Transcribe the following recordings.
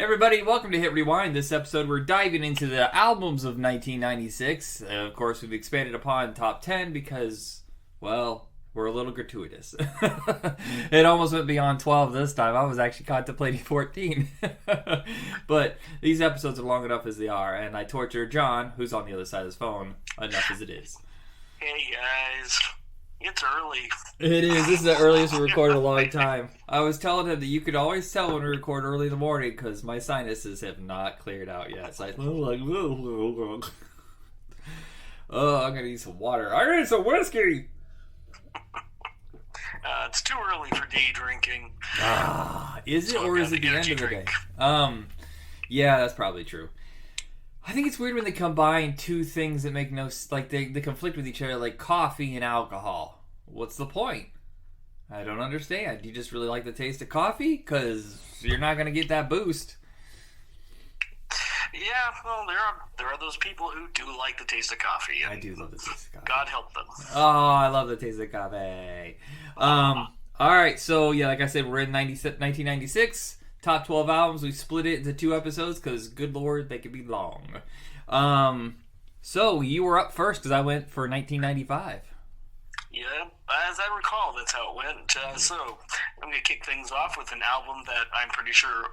Everybody, welcome to Hit Rewind. This episode, we're diving into the albums of 1996. Of course, we've expanded upon top 10 because, well, we're a little gratuitous. It almost went beyond 12 this time. I was actually contemplating 14. But these episodes are long enough as they are, and I torture John, who's on the other side of his phone, enough as it is. Hey guys, it's early. It is. This is the earliest we recorded in a long time. I was telling him that you could always tell when we record early in the morning because my sinuses have not cleared out yet. It's like, oh, I'm going to need some water. I need some whiskey. It's too early for day drinking. Is it, or is it the end of the day? Yeah, that's probably true. I think it's weird when they combine two things that make no... Like, they conflict with each other, like coffee and alcohol. What's the point? I don't understand. Do you just really like the taste of coffee? Because you're not going to get that boost. Yeah, well, there are those people who do like the taste of coffee. I do love the taste of coffee. God help them. Oh, I love the taste of coffee. Alright, so, yeah, like I said, we're in 1996. Top 12 albums. We split it into 2 episodes because, good lord, they could be long. So, you were up first because I went for 1995. Yeah, as I recall, that's how it went. So, I'm going to kick things off with an album that I'm pretty sure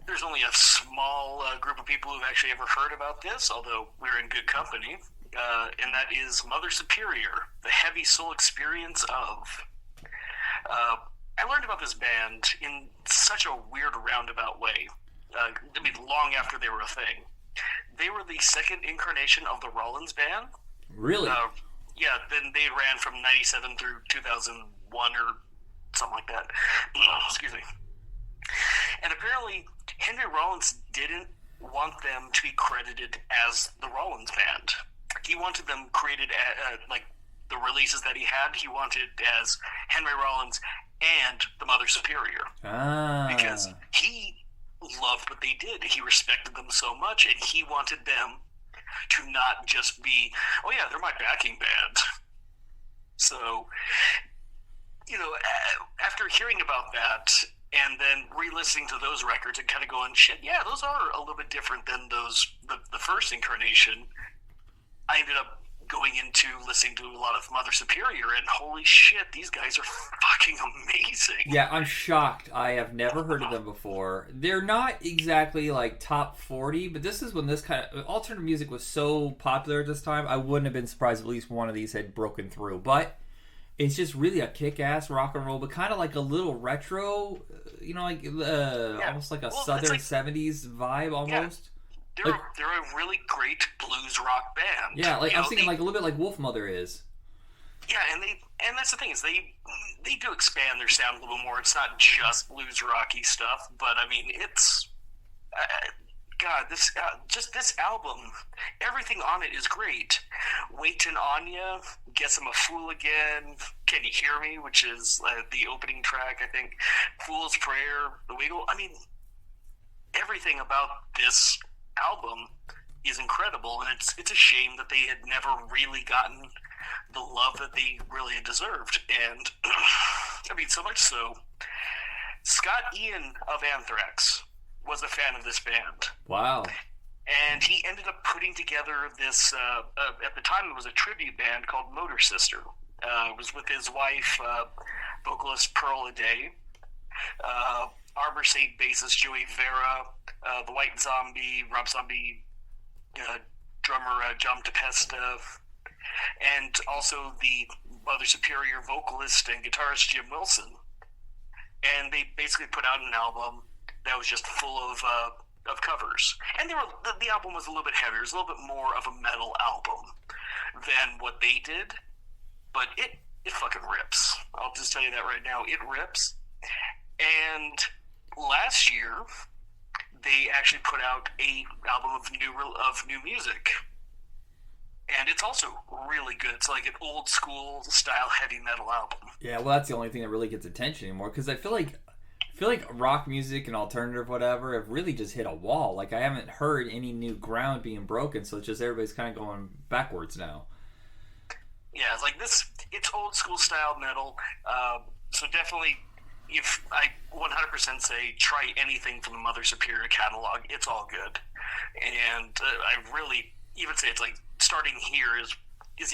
there's only a small group of people who've actually ever heard about this, although we're in good company. And that is Mother Superior, the heavy soul experience of... I learned about this band in such a weird roundabout way. Long after they were a thing. They were the second incarnation of the Rollins Band. Really? Yeah, then they ran from 97 through 2001 or something like that. Excuse me. And apparently, Henry Rollins didn't want them to be credited as the Rollins Band. He wanted them created like the releases that he had. He wanted as Henry Rollins and the Mother Superior. Because he loved what they did. He respected them so much, and he wanted them to not just be, oh yeah, they're my backing band. So, after hearing about that, and then re-listening to those records and kind of going, shit, yeah, those are a little bit different than the first incarnation, I ended up going into listening to a lot of Mother Superior, and holy shit, these guys are fucking amazing. Yeah, I'm shocked. I have never heard of them before. They're not exactly like top 40, but this is when this kind of alternative music was so popular at this time. I wouldn't have been surprised if at least one of these had broken through. But it's just really a kick-ass rock and roll, but kind of like a little retro, almost like a southern 70s vibe almost. Yeah. They're a really great blues rock band. Yeah, like I'm thinking like a little bit like Wolfmother is. Yeah, and that's the thing is they do expand their sound a little more. It's not just blues rocky stuff, but I mean it's this album, everything on it is great. Waitin' on Ya, Guess I'm a Fool Again, Can You Hear Me, which is the opening track, I think. Fool's Prayer, The Wiggle. I mean, everything about this album is incredible, and it's a shame that they had never really gotten the love that they really deserved. And I mean, so much so, Scott Ian of Anthrax was a fan of this band. Wow. And he ended up putting together this at the time it was a tribute band called Motor Sister. It was with his wife, vocalist Pearl Aday, Arbor St. bassist Joey Vera, the White Zombie, Rob Zombie, drummer John Tempesta, and also the Mother Superior vocalist and guitarist Jim Wilson. And they basically put out an album that was just full of covers. And the album was a little bit heavier. It was a little bit more of a metal album than what they did. But it fucking rips. I'll just tell you that right now. It rips. And last year, they actually put out a album of new music, and it's also really good. It's like an old school style heavy metal album. Yeah, well, that's the only thing that really gets attention anymore, because I feel like rock music and alternative whatever have really just hit a wall. Like, I haven't heard any new ground being broken, so it's just everybody's kind of going backwards now. Yeah, it's like this. It's old school style metal. So definitely if I 100% say try anything from the Mother Superior catalog, it's all good. And I really even say it's like starting here is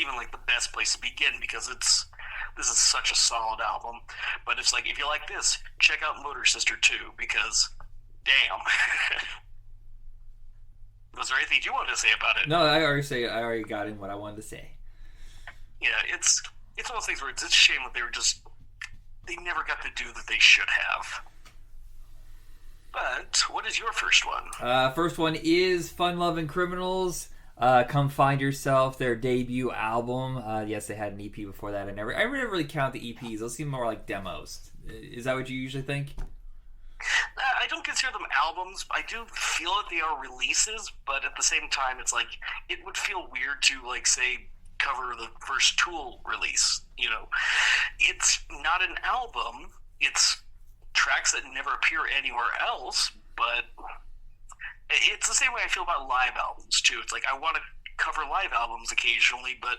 even like the best place to begin because this is such a solid album. But it's like if you like this, check out Motor Sister 2 because damn. Was there anything you wanted to say about it? No, I already got in what I wanted to say. Yeah, it's one of those things where it's a shame that they never got the due that they should have. But what is your first one? First one is Fun Lovin' Criminals. Come Find Yourself, their debut album. Yes, they had an EP before that. I never really count the EPs. Those seem more like demos. Is that what you usually think? I don't consider them albums. I do feel that they are releases, but at the same time, it's like it would feel weird to like say cover the first Tool release. You know, it's not an album. It's tracks that never appear anywhere else, but it's the same way I feel about live albums too. It's like I want to cover live albums occasionally, but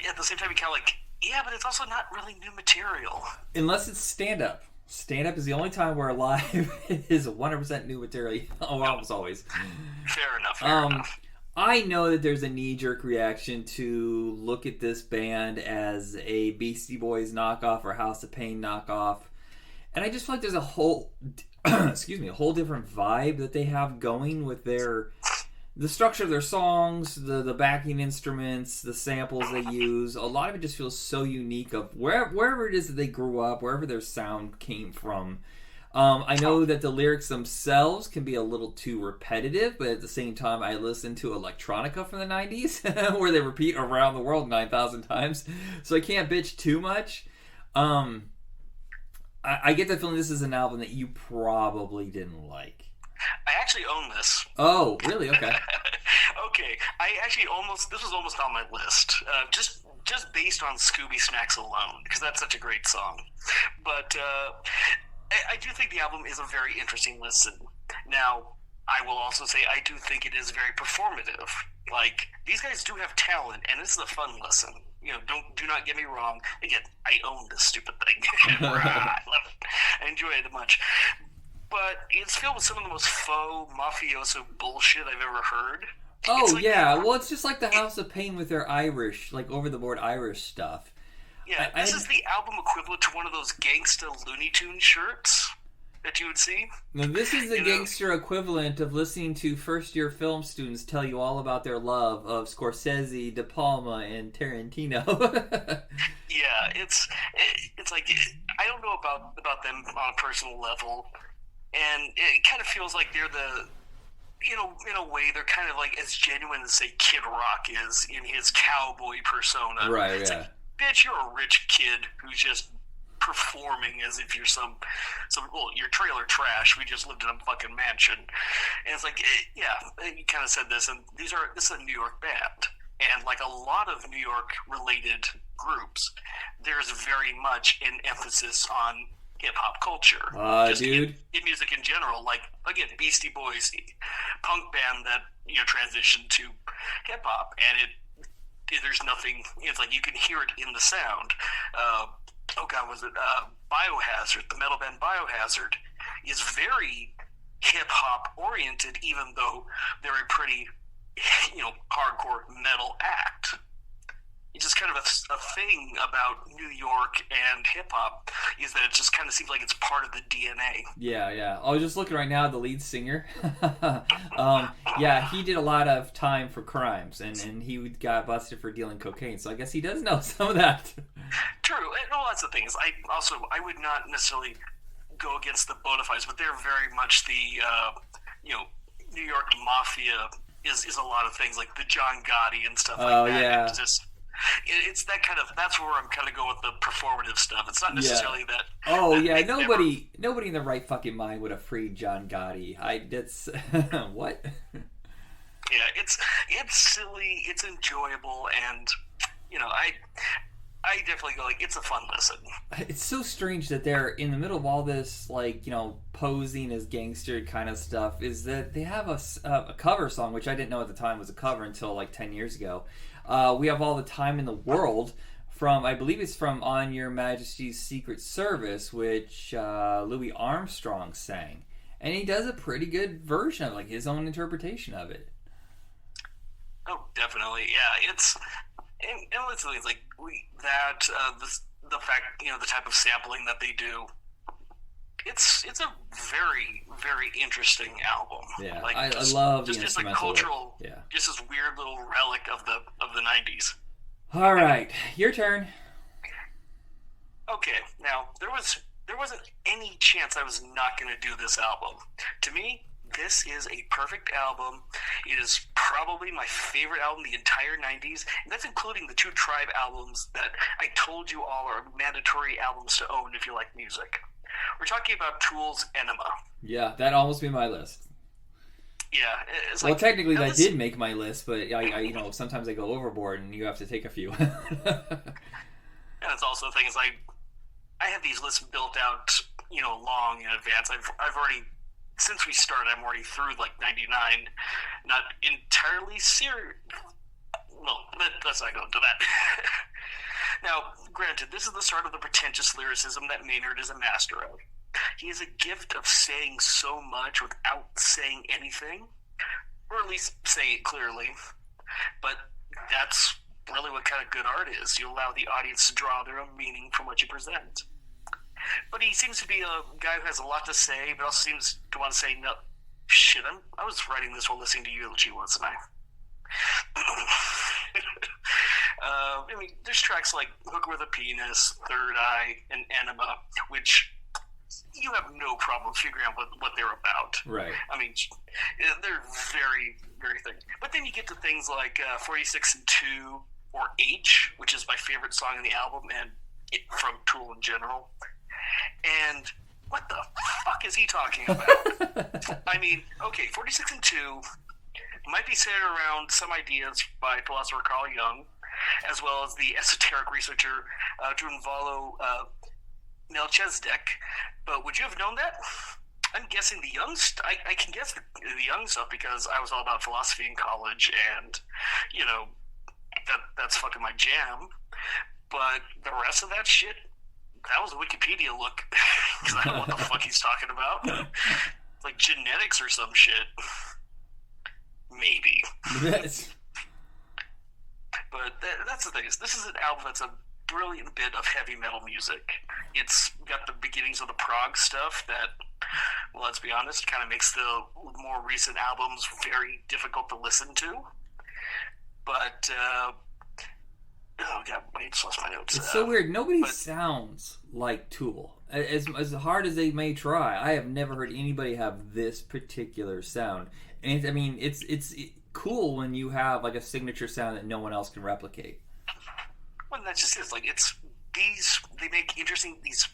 at the same time, you kind of like, yeah, but it's also not really new material. Unless it's stand-up. Stand-up is the only time where live is 100% new material. Oh, almost always. Fair enough. I know that there's a knee-jerk reaction to look at this band as a Beastie Boys knockoff or House of Pain knockoff. And I just feel like there's a whole a whole different vibe that they have going with the structure of their songs, the backing instruments, the samples they use. A lot of it just feels so unique of wherever it is that they grew up, wherever their sound came from. I know that the lyrics themselves can be a little too repetitive, but at the same time, I listen to electronica from the 90s, where they repeat around the world 9,000 times, so I can't bitch too much. I get the feeling this is an album that you probably didn't like. I actually own this. Oh, really? Okay. Okay. This was almost on my list. Just based on Scooby Snacks alone, because that's such a great song. But I do think the album is a very interesting listen. Now, I will also say I do think it is very performative. Like, these guys do have talent, and this is a fun listen. You know, do not get me wrong. Again, I own this stupid thing. I love it. I enjoy it much. But it's filled with some of the most faux mafioso bullshit I've ever heard. Oh, like, yeah. Well, it's just like the House of Pain with their Irish, like over-the-board Irish stuff. Yeah, this is the album equivalent to one of those gangsta Looney Tunes shirts that you would see. Now, this is the gangster equivalent of listening to first-year film students tell you all about their love of Scorsese, De Palma, and Tarantino. Yeah, it's like, I don't know about them on a personal level, and it kind of feels like they're in a way, they're kind of like as genuine as, say, Kid Rock is in his cowboy persona. Right, it's yeah. like, bitch, you're a rich kid who's just performing as if you're you're trailer trash. We just lived in a fucking mansion. And it's like, yeah, you kind of said this, and this is a New York band. And like a lot of New York related groups, there's very much an emphasis on hip-hop culture. Dude. In music in general, like, again, Beastie Boys, punk band that, transitioned to hip-hop, and there's nothing, it's like you can hear it in the sound. Biohazard, the metal band Biohazard, is very hip-hop oriented, even though they're a pretty, hardcore metal act. It's just kind of a thing about New York and hip-hop is that it just kind of seems like it's part of the DNA. Yeah. I was just looking right now at the lead singer. He did a lot of time for crimes, and he got busted for dealing cocaine, so I guess he does know some of that. True. And all that's the thing is, I would not necessarily go against the bona fides, but they're very much the, New York mafia is a lot of things, like the John Gotti and stuff like that. Yeah. It's just... It's that kind of, that's where I'm kind of going with the performative stuff. It's not necessarily that. Oh, yeah. Nobody in the right fucking mind would have freed John Gotti. That's what? Yeah, it's silly, it's enjoyable, and I definitely go like, it's a fun listen. It's so strange that they're in the middle of all this, posing as gangster kind of stuff, is that they have a cover song, which I didn't know at the time was a cover until 10 years ago. We Have All the Time in the World from, I believe it's from On Your Majesty's Secret Service, which Louis Armstrong sang. And he does a pretty good version of like his own interpretation of it. Oh, definitely, yeah. It's literally like the fact, the type of sampling that they do. It's a very, very interesting album. Yeah, like, I love the just instrumental. like cultural, yeah. Just this weird little relic of the 90s. All right, your turn. Okay, now there wasn't any chance I was not going to do this album. To me, this is a perfect album. It is probably my favorite album the entire 90s, and that's including the 2 Tribe albums that I told you all are mandatory albums to own if you like music. We're talking about Tool's Enema. Yeah, that almost made my list. Yeah, it's well, like, technically that did make my list, but I sometimes I go overboard and you have to take a few. And it's also the thing is I have these lists built out, long in advance. I've already, since we started, I'm already through like 99. Not entirely serious. Well, let's not go into that. Now, granted, this is the start of the pretentious lyricism that Maynard is a master of. He has a gift of saying so much without saying anything, or at least saying it clearly. But that's really what kind of good art is. You allow the audience to draw their own meaning from what you present. But he seems to be a guy who has a lot to say, but also seems to want to say, no, shit, I was writing this while listening to Eulogy, wasn't I? There's tracks like Hook with a Penis, Third Eye, and Enema, which you have no problem figuring out what they're about. Right. I mean, they're very, very thick. But then you get to things like 46 and 2, or H, which is my favorite song on the album, and from Tool in general. And what the fuck is he talking about? I mean, okay, 46 and 2 might be centered around some ideas by philosopher Carl Jung, as well as the esoteric researcher Drunvalo Melchizedek. But would you have known that? I'm guessing the Jung I can guess the Jung stuff because I was all about philosophy in college, and that's fucking my jam. But the rest of that shit, that was a Wikipedia look, because I don't know what the fuck he's talking about. It's like genetics or some shit. Maybe. Yes. But that's the thing. This is an album that's a brilliant bit of heavy metal music. It's got the beginnings of the prog stuff that, well, let's be honest, kind of makes the more recent albums very difficult to listen to. But, oh god, I just lost my notes. It's so weird. Nobody sounds like Tool. As hard as they may try, I have never heard anybody have this particular sound. And it's cool when you have like a signature sound that no one else can replicate. Well, that's just it. Like, it's these, they make interesting, these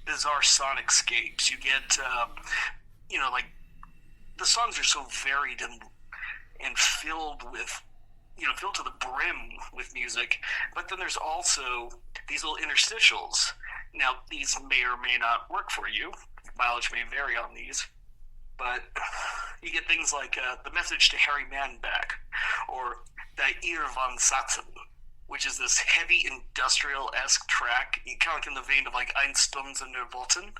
bizarre sonicscapes. You get, like, the songs are so varied and filled with, filled to the brim with music. But then there's also these little interstitials. Now, these may or may not work for you. Mileage may vary on these. But you get things like The Message to Harry Manback, or Die Ir von Satzen, which is this heavy industrial-esque track, kind of like in the vein of like Ein Stunde der Volten.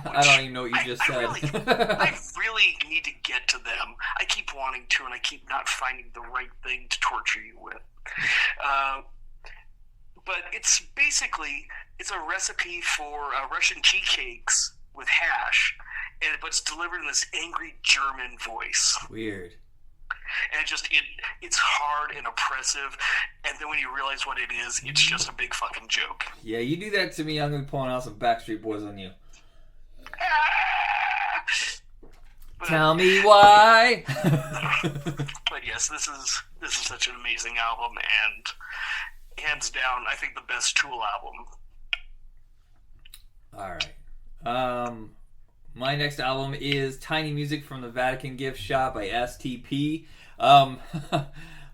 I don't even know what you just said. I really need to get to them. I keep wanting to, and I keep not finding the right thing to torture you with. But it's basically, it's a recipe for Russian tea cakes with hash, but it's delivered in this angry German voice. Weird. And it's hard and oppressive, and then when you realize what it is, it's just a big fucking joke. Yeah, you do that to me, I'm going to be pulling out some Backstreet Boys on you. Tell me why. But yes, this is such an amazing album, and hands down, I think the best Tool album. Alright. My next album is Tiny Music from the Vatican Gift Shop by STP.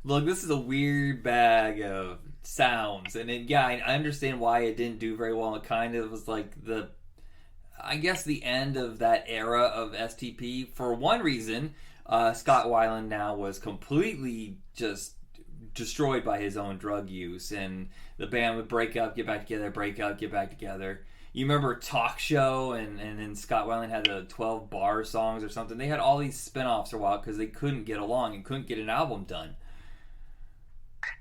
Look, this is a weird bag of sounds, and I understand why it didn't do very well. It kind of was like the end of that era of STP. For one reason, Scott Weiland now was completely just destroyed by his own drug use, and the band would break up, get back together, break up, get back together. You remember Talk Show, and then Scott Weiland had the 12 bar songs or something. They had all these spin-offs for a while because they couldn't get along and couldn't get an album done.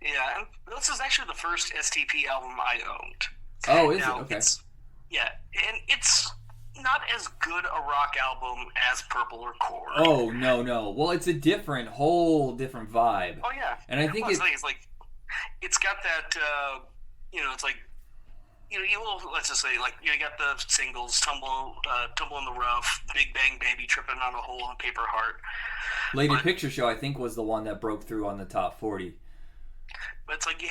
Yeah, and this is actually the first STP album I owned. Oh, is now, it? Okay. And it's not as good a rock album as Purple or Core. Oh, no. Well, it's a whole different vibe. Oh, yeah. And I think it's like, it's got that, it's like, let's just say, like, you got the singles, Tumble in the Rough, Big Bang Baby, Tripping on a Hole on Paper Heart. Lady Picture Show, I think, was the one that broke through on the top 40. But it's like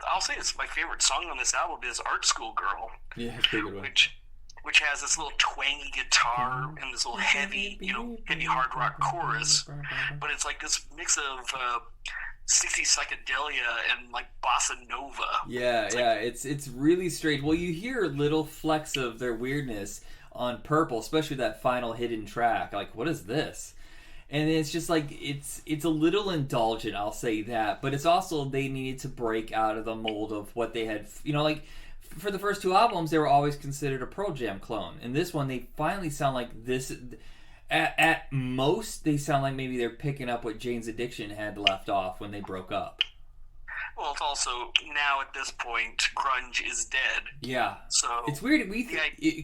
I'll say this, my favorite song on this album is Art School Girl. Yeah, it's a pretty good one. Which has this little twangy guitar and this little heavy hard rock chorus. But it's like this mix of 60s psychedelia and like bossa nova. Yeah, it's really strange. Well, you hear little flecks of their weirdness on Purple, especially that final hidden track. Like, what is this? And it's just like, it's a little indulgent, I'll say that. But it's also, they needed to break out of the mold of what they had, like, for the first two albums, they were always considered a Pearl Jam clone. And this one, they finally sound like this. At most, they sound like maybe they're picking up what Jane's Addiction had left off when they broke up. Well, it's also, now at this point, grunge is dead. Yeah. So it's weird.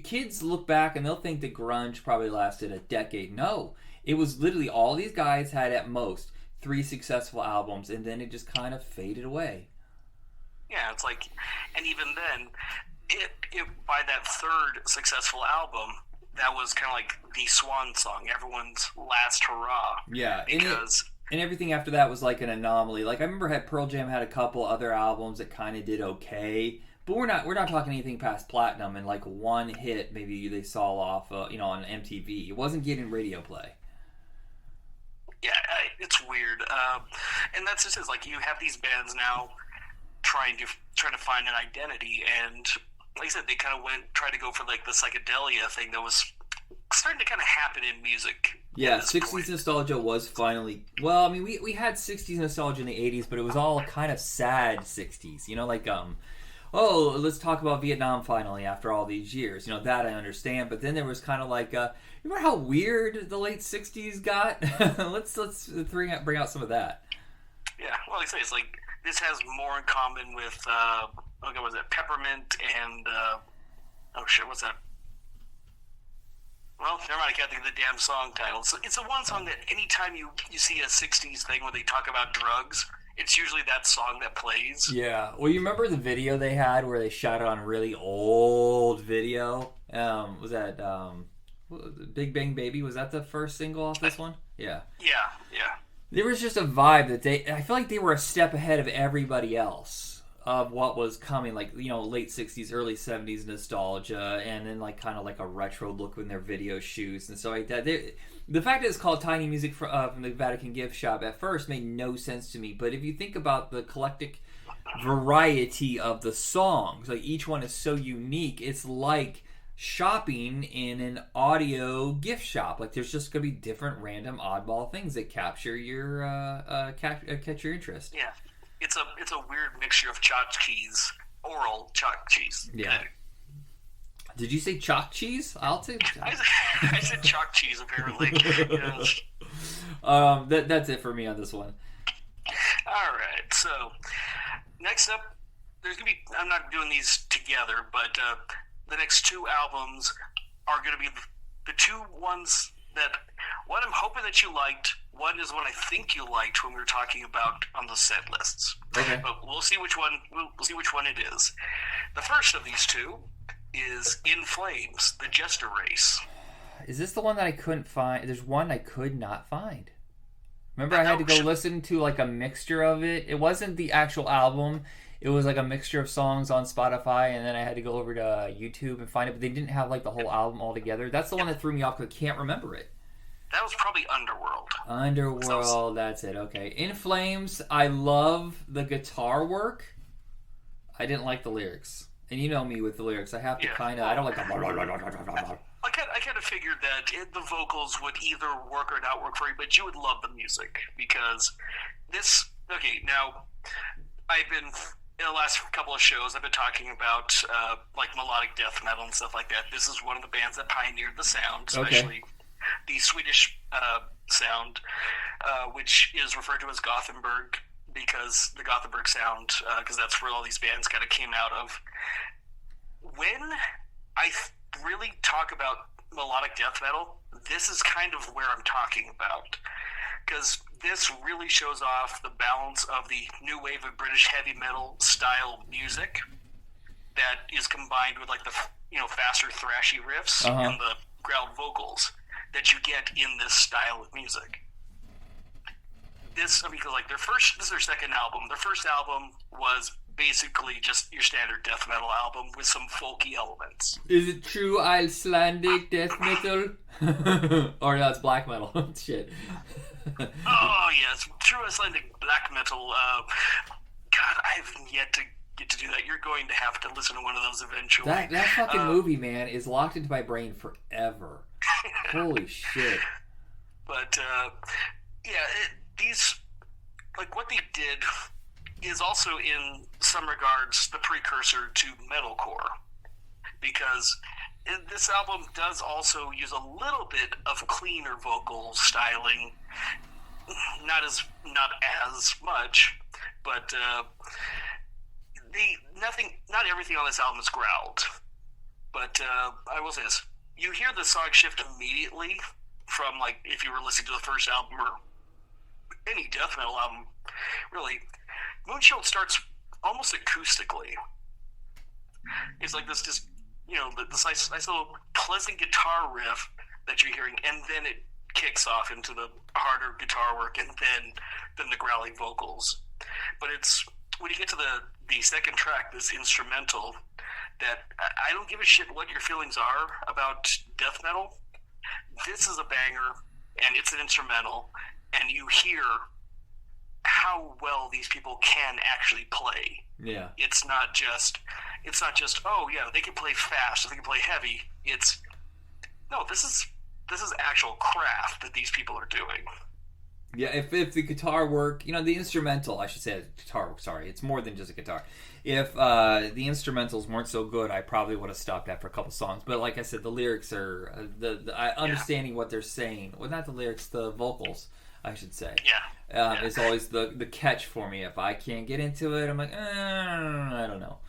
Kids look back and they'll think that grunge probably lasted a decade. No. It was literally all these guys had at most 3 successful albums, and then it just kind of faded away. Yeah, it's like, and even then, it by that third successful album, that was kind of like the swan song, everyone's last hurrah. Yeah, because and everything after that was like an anomaly. Like I remember Pearl Jam had a couple other albums that kind of did okay, but we're not talking anything past platinum, and like one hit maybe they saw off, on MTV. It wasn't getting radio play. Yeah, it's weird, and that's just it. Like you have these bands now trying to find an identity, and like I said, they kind of tried to go for like the psychedelia thing that was starting to kind of happen in music. Yeah, 60s nostalgia was finally, well, I mean, we had 60s nostalgia in the 80s, but it was all kind of sad 60s, like oh, let's talk about Vietnam finally after all these years. That I understand, but then there was kind of like you remember how weird the late 60s got? let's bring out some of that. Yeah, well, like I say, it's like this has more in common with what was it, Peppermint and what's that? Well, never mind, I can't think of the damn song title. So it's the one song that anytime you see a 60s thing where they talk about drugs, it's usually that song that plays. Yeah. Well, you remember the video they had where they shot it on really old video? Was that Big Bang Baby? Was that the first single off this one? Yeah. Yeah. There was just a vibe that I feel like they were a step ahead of everybody else of what was coming, like, late 60s, early 70s nostalgia, and then like kind of like a retro look in their video shoots and stuff like that. The fact that it's called Tiny Music from the Vatican Gift Shop at first made no sense to me, but if you think about the eclectic variety of the songs, like each one is so unique, it's like shopping in an audio gift shop. Like there's just gonna be different random oddball things that capture your catch your interest. Yeah, it's a weird mixture of tchotchkes, oral tchotchkes. Yeah. Okay. Did you say chalk cheese? I'll take. I said chalk cheese apparently. Yes. That's it for me on this one. All right, so next up, there's gonna be. I'm not doing these together, but the next 2 albums are going to be the 2 ones that one I'm hoping that you liked. One is one I think you liked when we were talking about on the set lists. Okay. But we'll see which one. We'll see which one it is. The first of these 2 is In Flames, The Jester Race. Is this the one that I couldn't find? There's one I could not find. Remember, I had to go listen to like a mixture of it. It wasn't the actual album. It was like a mixture of songs on Spotify, and then I had to go over to YouTube and find it, but they didn't have like the whole album all together. That's the one that threw me off because I can't remember it. That was probably Underworld. Underworld, that's it. Okay. In Flames, I love the guitar work. I didn't like the lyrics. And you know me with the lyrics. I have to kind of, I don't like the... I kind of figured that the vocals would either work or not work for you, but you would love the music because this Okay, now I've been in the last couple of shows. I've been talking about like melodic death metal and stuff like that. This is one of the bands that pioneered the sound, especially the Swedish sound, which is referred to as Gothenburg because the Gothenburg sound, because that's where all these bands kind of came out of. When I really talk about melodic death metal, this is kind of where I'm talking about, because this really shows off the balance of the new wave of British heavy metal style music that is combined with like the faster thrashy riffs and the growled vocals that you get in this style of music. This, I mean, because like this is their second album. Their first album was basically just your standard death metal album with some folky elements. Is it true Icelandic death metal? Or no, it's black metal. Shit. Oh yes, true Icelandic black metal. God, I haven't yet to get to do that. You're going to have to listen to one of those eventually. That fucking movie, man, is locked into my brain forever. Holy shit. But these, like, what they did is also in some regards the precursor to metalcore, because this album does also use a little bit of cleaner vocal styling, not as much, but not everything on this album is growled. But I will say this: you hear the song shift immediately from, like, if you were listening to the first album or any death metal album, really. Moonshield starts almost acoustically. It's like this just, this nice little pleasant guitar riff that you're hearing, and then it kicks off into the harder guitar work and then the growling vocals. But it's when you get to the second track, this instrumental, that I don't give a shit what your feelings are about death metal. This is a banger, and it's an instrumental, and you hear how well these people can actually play. Yeah. It's not just oh yeah, they can play fast or they can play heavy. This is actual craft that these people are doing. Yeah, if the guitar work, the instrumental, I should say guitar work, sorry, it's more than just a guitar. If the instrumentals weren't so good, I probably would have stopped after a couple songs. But like I said, the lyrics are, understanding what they're saying. Well, not the lyrics, the vocals, I should say. Yeah. Is always the catch for me. If I can't get into it, I'm like, I don't know.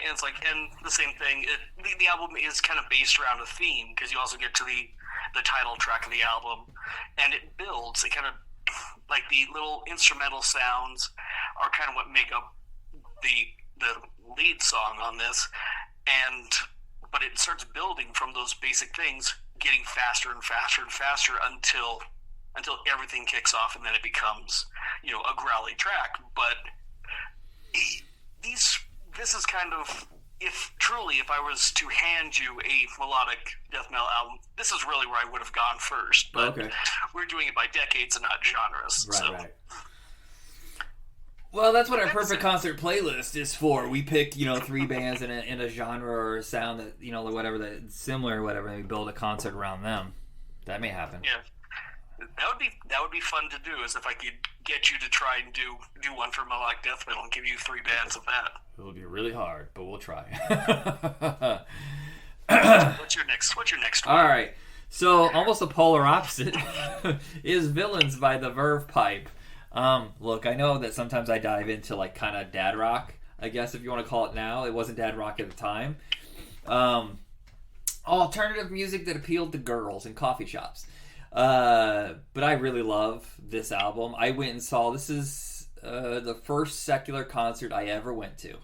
And it's like, and the same thing, the album is kind of based around a theme, because you also get to the title track of the album, and it builds. It kind of, like, the little instrumental sounds are kind of what make up the lead song on this, but it starts building from those basic things, getting faster and faster and faster until everything kicks off, and then it becomes, a growly track. But this is kind of, if I was to hand you a melodic death metal album, this is really where I would have gone first. But we're doing it by decades and not genres. Right. Well, that's what our perfect concert playlist is for. We pick, 3 bands in a genre or a sound that, whatever, that's similar or whatever, and we build a concert around them. That may happen. Yeah. That would be fun to do, is if I could get you to try and do one for melodic death metal and give you 3 bands of that. It'll be really hard, but we'll try. What's your next one? All right. So, almost the polar opposite is Villains by the Verve Pipe. Look, I know that sometimes I dive into, like, kind of dad rock, I guess, if you want to call it now. It wasn't dad rock at the time. Alternative music that appealed to girls in coffee shops. But I really love this album. I went and saw, this is the first secular concert I ever went to.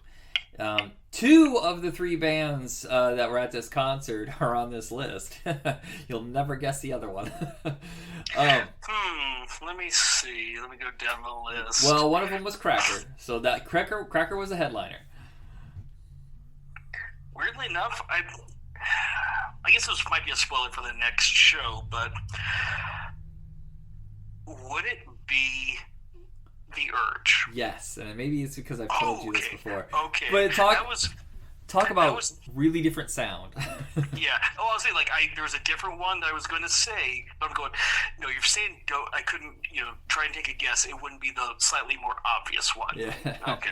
2 of the 3 bands that were at this concert are on this list. You'll never guess the other one. Let me see. Let me go down the list. Well, one of them was Cracker. So that Cracker was the headliner. Weirdly enough, I guess this might be a spoiler for the next show, but would it be The Urge? Yes, and maybe it's because I've told you this before. Okay, but Talk about really different sound. Yeah. Oh, I was saying, like, there was a different one that I was going to say, but I'm going, no, you're saying don't, I couldn't, try and take a guess. It wouldn't be the slightly more obvious one. Yeah. Okay.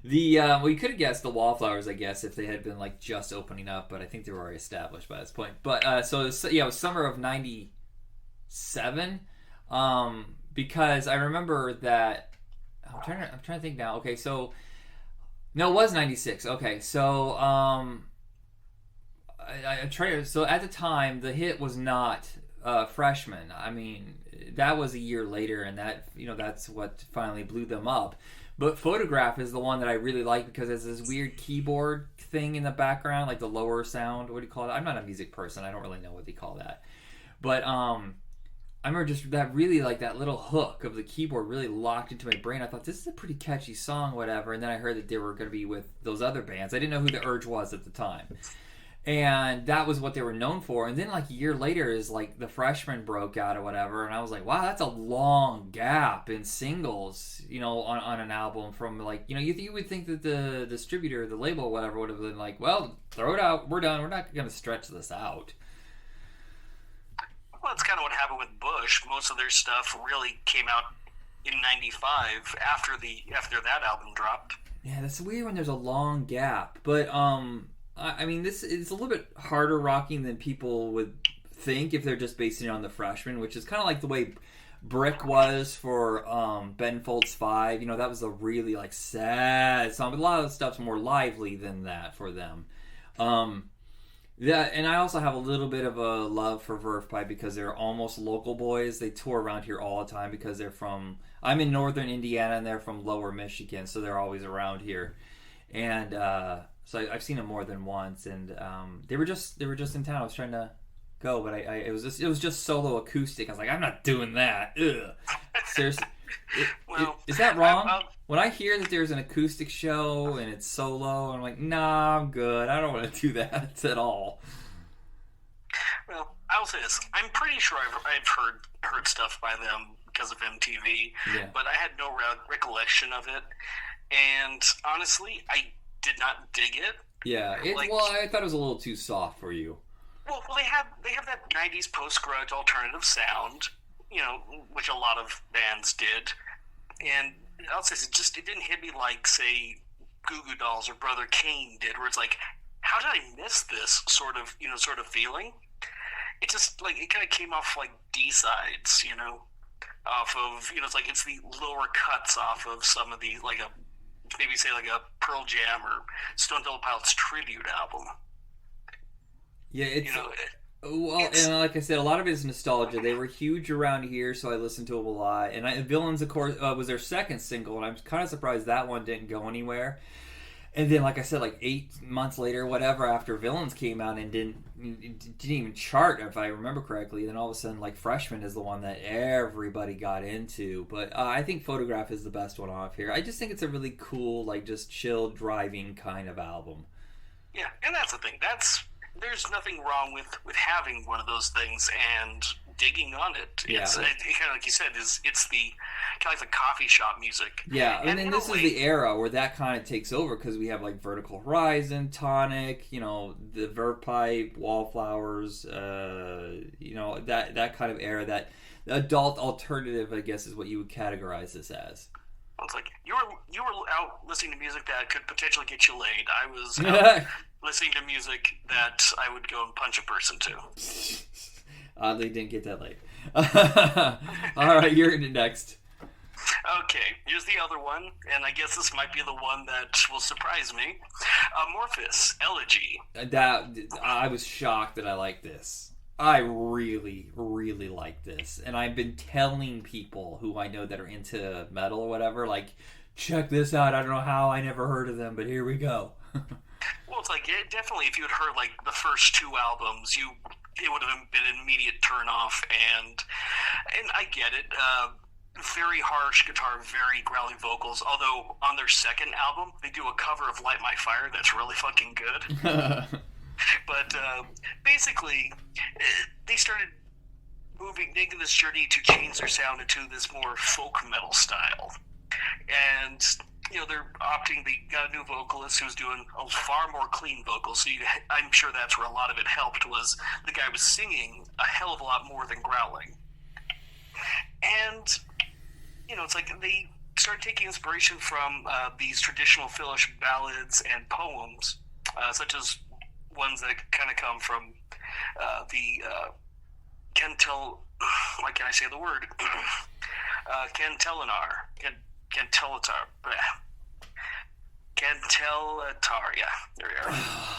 We could have guessed the Wallflowers, I guess, if they had been, like, just opening up, but I think they were already established by this point. But, it was summer of 97, because I remember that, I'm trying to think now. Okay, so, no, it was 96. Okay, so, so at the time, the hit was not Freshman. I mean, that was a year later, and that's what finally blew them up. But Photograph is the one that I really like because it's this weird keyboard thing in the background, like the lower sound. What do you call it? I'm not a music person. I don't really know what they call that. But I remember just that really, like, that little hook of the keyboard really locked into my brain. I thought, this is a pretty catchy song, whatever. And then I heard that they were going to be with those other bands. I didn't know who The Urge was at the time. And that was what they were known for. And then, like, a year later is, like, the Freshman broke out or whatever. And I was like, wow, that's a long gap in singles, on an album from, like, you would think that the distributor, the label, whatever, would have been like, well, throw it out. We're done. We're not going to stretch this out. Well, that's kind of what happened with Bush. Most of their stuff really came out in 95 after that album dropped. Yeah, that's weird when there's a long gap. But, I mean, this is a little bit harder rocking than people would think if they're just basing it on the Freshman, which is kind of like the way Brick was for Ben Folds 5. That was a really, like, sad song, but a lot of the stuff's more lively than that for them. And I also have a little bit of a love for Verve Pipe because they're almost local boys. They tour around here all the time because I'm in northern Indiana and they're from lower Michigan, so they're always around here. And so I've seen them more than once, and they were just in town. I was trying to go, but it was just solo acoustic. I was like, I'm not doing that. Ugh. Seriously, is that wrong? When I hear that there's an acoustic show and it's solo, I'm like, nah, I'm good. I don't want to do that at all. Well, I'll say this: I'm pretty sure I've heard stuff by them because of MTV, but I had no recollection of it, and honestly, I did not dig it. Yeah, I thought it was a little too soft for you. Well, they have that 90s post-grunge alternative sound, which a lot of bands did. And I'll say it didn't hit me like, say, Goo Goo Dolls or Brother Kane did, where it's like, how did I miss this sort of feeling? It just, like, it kind of came off like D-sides, off of, it's the lower cuts off of some of the, like maybe say like a Pearl Jam or Stone Temple Pilots tribute album. Yeah, and like I said, a lot of it is nostalgia. They were huge around here, so I listened to them a lot. And Villains, of course, was their second single, and I'm kind of surprised that one didn't go anywhere. And then, like I said, like 8 months later, whatever, after Villains came out and didn't even chart, if I remember correctly, then all of a sudden, like, Freshman is the one that everybody got into. But I think Photograph is the best one off here. I just think it's a really cool, like, just chill, driving kind of album. Yeah, and that's the thing. There's nothing wrong with having one of those things and digging on it. Yeah. It's kind of like you said, it's the kind of like the coffee shop music. Yeah, and then this is the era where that kind of takes over because we have like Vertical Horizon, Tonic, the Verve Pipe, Wallflowers, that kind of era. That adult alternative, I guess, is what you would categorize this as. It's like you were out listening to music that could potentially get you laid. I was out listening to music that I would go and punch a person to. Oddly, didn't get that late. All right, you're next. Okay, here's the other one, and I guess this might be the one that will surprise me. Amorphous, Elegy. I was shocked that I liked this. I really, really like this. And I've been telling people who I know that are into metal or whatever, like, check this out. I don't know how I never heard of them, but here we go. Well, it's like, definitely if you had heard, like, the first 2 albums, it would have been an immediate turn-off, and I get it. Very harsh guitar, very growly vocals, although on their second album, they do a cover of Light My Fire that's really fucking good. But basically, they started making this journey to change their sound into this more folk metal style. And they're opting. They got a new vocalist who's doing a far more clean vocal. So I'm sure that's where a lot of it helped. Was the guy was singing a hell of a lot more than growling, and it's like they started taking inspiration from these traditional Finnish ballads and poems, such as ones that kind of come from the Kentel. Why can't I say the word? Kentelinar. Kentelitar. Kentelitar. Yeah, there we are.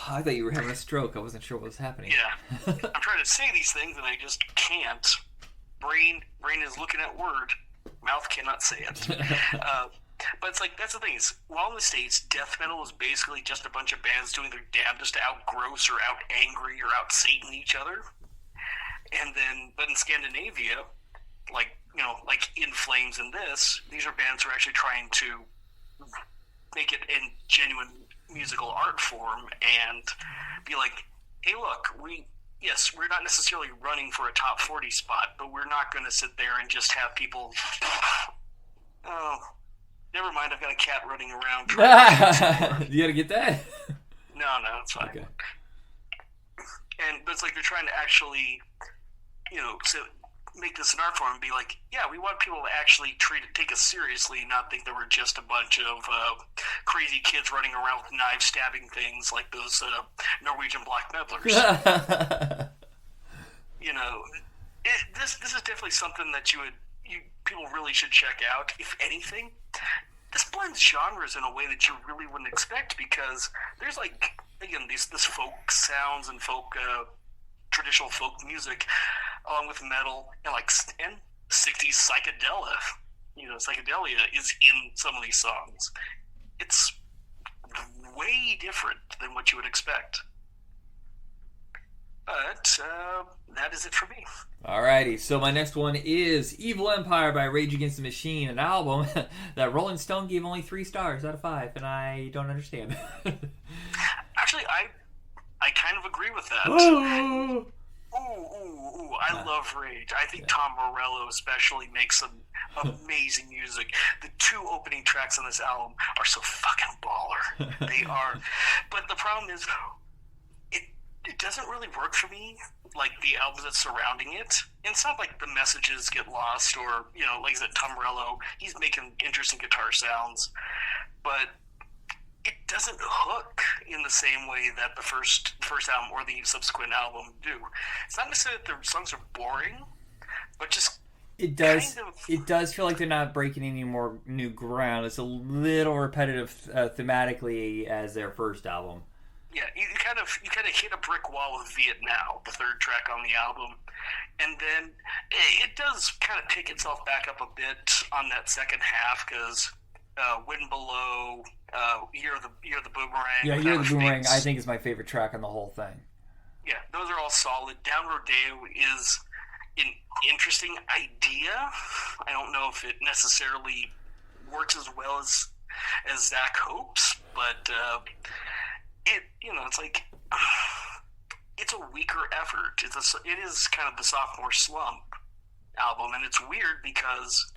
I thought you were having a stroke. I wasn't sure what was happening. Yeah. I'm trying to say these things and I just can't. Brain is looking at word. Mouth cannot say it. But it's like, that's the thing is, while in the States, death metal was basically just a bunch of bands doing their damnedest to out-gross or out-angry or out-Satan each other. And then, but in Scandinavia, like In Flames and these are bands who are actually trying to make it in genuine musical art form and be like, hey, look, we're not necessarily running for a top 40 spot, but we're not going to sit there and just have people, oh, never mind, I've got a cat running around. You got to get that? No, it's fine. Okay. But it's like they're trying to actually, make this an art form and be like, yeah, we want people to actually take us seriously, not think that we're just a bunch of crazy kids running around with knives stabbing things like those Norwegian black meddlers. This is definitely something that people really should check out. If anything, this blends genres in a way that you really wouldn't expect, because there's this folk sounds and traditional folk music, along with metal and 60s psychedelia. Psychedelia is in some of these songs. It's way different than what you would expect. But that is it for me. Alrighty, so my next one is Evil Empire by Rage Against the Machine, an album that Rolling Stone gave only 3 stars out of 5, and I don't understand. Actually, I kind of agree with that. Ooh. I love Rage. I think Tom Morello especially makes some amazing music. The 2 opening tracks on this album are so fucking baller. They are. But the problem is, it doesn't really work for me, like the albums that's surrounding it. And it's not like the messages get lost or, like I said, Tom Morello, he's making interesting guitar sounds. But it doesn't hook in the same way that the first album or the subsequent album do. It's not necessarily that the songs are boring, but just it does feel like they're not breaking any more new ground. It's a little repetitive thematically as their first album. Yeah, you kind of hit a brick wall with Vietnow, the 3rd track on the album, and then it does kind of pick itself back up a bit on that second half, because Wind Below, Year of the Boomerang. Yeah, Year of the Boomerang, I think, is my favorite track on the whole thing. Yeah, those are all solid. Down Rodeo is an interesting idea. I don't know if it necessarily works as well as Zach hopes, but it's like, it's a weaker effort. It is kind of the sophomore slump album, and it's weird because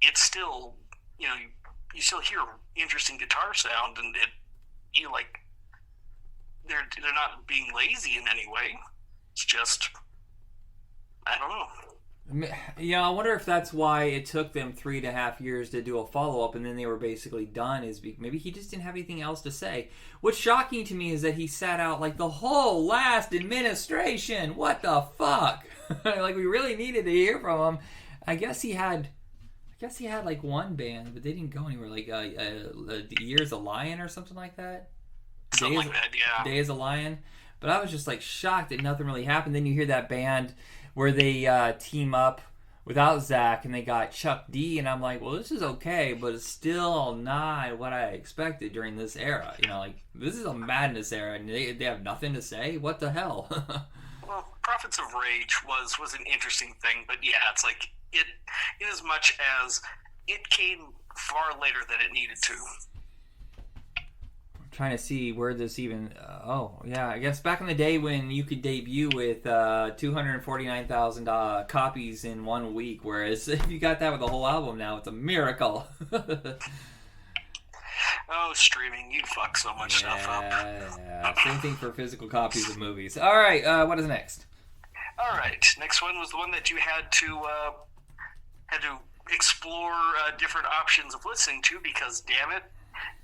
it's still, you still hear interesting guitar sound, and they're not being lazy in any way. It's just, I don't know. Yeah, I wonder if that's why it took them 3.5 years to do a follow-up, and then they were basically done. Maybe he just didn't have anything else to say. What's shocking to me is that he sat out like the whole last administration. What the fuck? We really needed to hear from him. I guess he had like one band, but they didn't go anywhere. Like Year as a Lion or something like that. Something like that, yeah. Day as a Lion. But I was just shocked that nothing really happened. Then you hear that band where they team up without Zach and they got Chuck D, and I'm like, well, this is okay, but it's still not what I expected during this era. This is a madness era, and they have nothing to say? What the hell? Well, Prophets of Rage was an interesting thing, but yeah, it's like, in as much as it came far later than it needed to. Trying to see where this even I guess back in the day when you could debut with 249,000 copies in 1 week, whereas if you got that with a whole album now, it's a miracle. Oh, streaming, you fuck so much stuff up. Yeah. Same thing for physical copies of movies. All right, what is next? All right, next one was the one that you had to explore different options of listening to because, damn it,